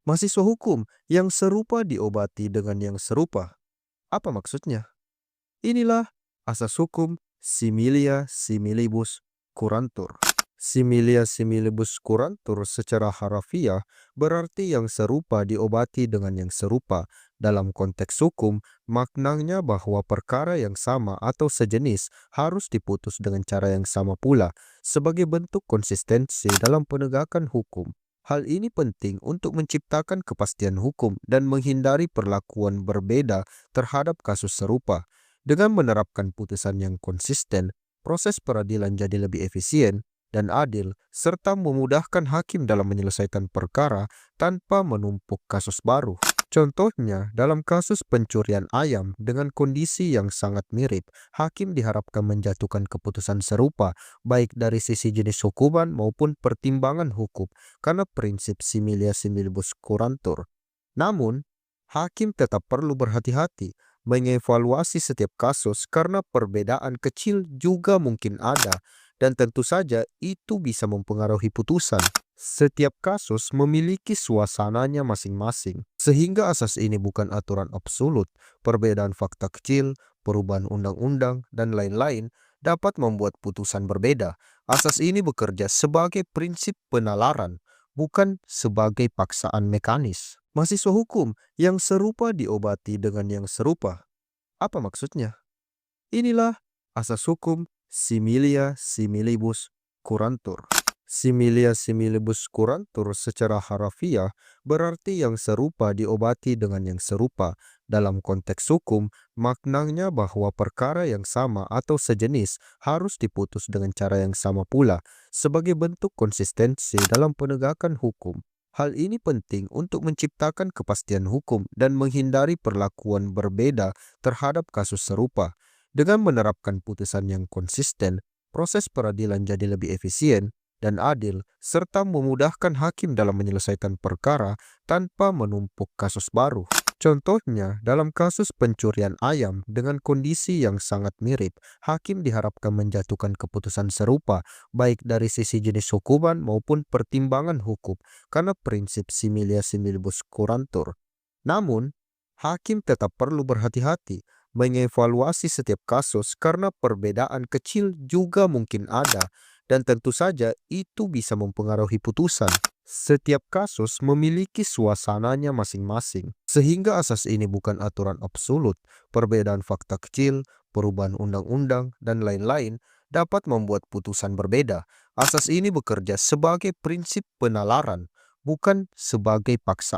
Mahasiswa hukum yang serupa diobati dengan yang serupa. Apa maksudnya? Inilah asas hukum similia similibus curantur. Similia similibus curantur secara harafiah berarti yang serupa diobati dengan yang serupa. Dalam konteks hukum, maknanya bahwa perkara yang sama atau sejenis harus diputus dengan cara yang sama pula, sebagai bentuk konsistensi dalam penegakan hukum. Hal ini penting untuk menciptakan kepastian hukum dan menghindari perlakuan berbeda terhadap kasus serupa. Dengan menerapkan putusan yang konsisten, proses peradilan jadi lebih efisien dan adil, serta memudahkan hakim dalam menyelesaikan perkara tanpa menumpuk kasus baru. Contohnya, dalam kasus pencurian ayam dengan kondisi yang sangat mirip, hakim diharapkan menjatuhkan keputusan serupa, baik dari sisi jenis hukuman maupun pertimbangan hukum, karena prinsip similia similibus curantur. Namun, hakim tetap perlu berhati-hati mengevaluasi setiap kasus karena perbedaan kecil juga mungkin ada dan tentu saja itu bisa mempengaruhi putusan. Setiap kasus memiliki suasananya masing-masing, sehingga asas ini bukan aturan absolut. Perbedaan fakta kecil, perubahan undang-undang, dan lain-lain dapat membuat putusan berbeda. Asas ini bekerja sebagai prinsip penalaran, bukan sebagai paksaan mekanis. Mahasiswa hukum yang serupa diobati dengan yang serupa. Apa maksudnya? Inilah asas hukum similia similibus curantur. Similia similibus curantur secara harafiah berarti yang serupa diobati dengan yang serupa. Dalam konteks hukum, maknanya bahwa perkara yang sama atau sejenis harus diputus dengan cara yang sama pula, sebagai bentuk konsistensi dalam penegakan hukum. Hal ini penting untuk menciptakan kepastian hukum dan menghindari perlakuan berbeda terhadap kasus serupa. Dengan menerapkan putusan yang konsisten, proses peradilan jadi lebih efisien dan adil, serta memudahkan hakim dalam menyelesaikan perkara tanpa menumpuk kasus baru. Contohnya, dalam kasus pencurian ayam dengan kondisi yang sangat mirip, hakim diharapkan menjatuhkan keputusan serupa, baik dari sisi jenis hukuman maupun pertimbangan hukum, karena prinsip similia similibus curantur. Namun, hakim tetap perlu berhati-hati mengevaluasi setiap kasus karena perbedaan kecil juga mungkin ada dan tentu saja itu bisa mempengaruhi putusan. Setiap kasus memiliki suasananya masing-masing, sehingga asas ini bukan aturan absolut. Perbedaan fakta kecil, perubahan undang-undang, dan lain-lain dapat membuat putusan berbeda. Asas ini bekerja sebagai prinsip penalaran, bukan sebagai paksaan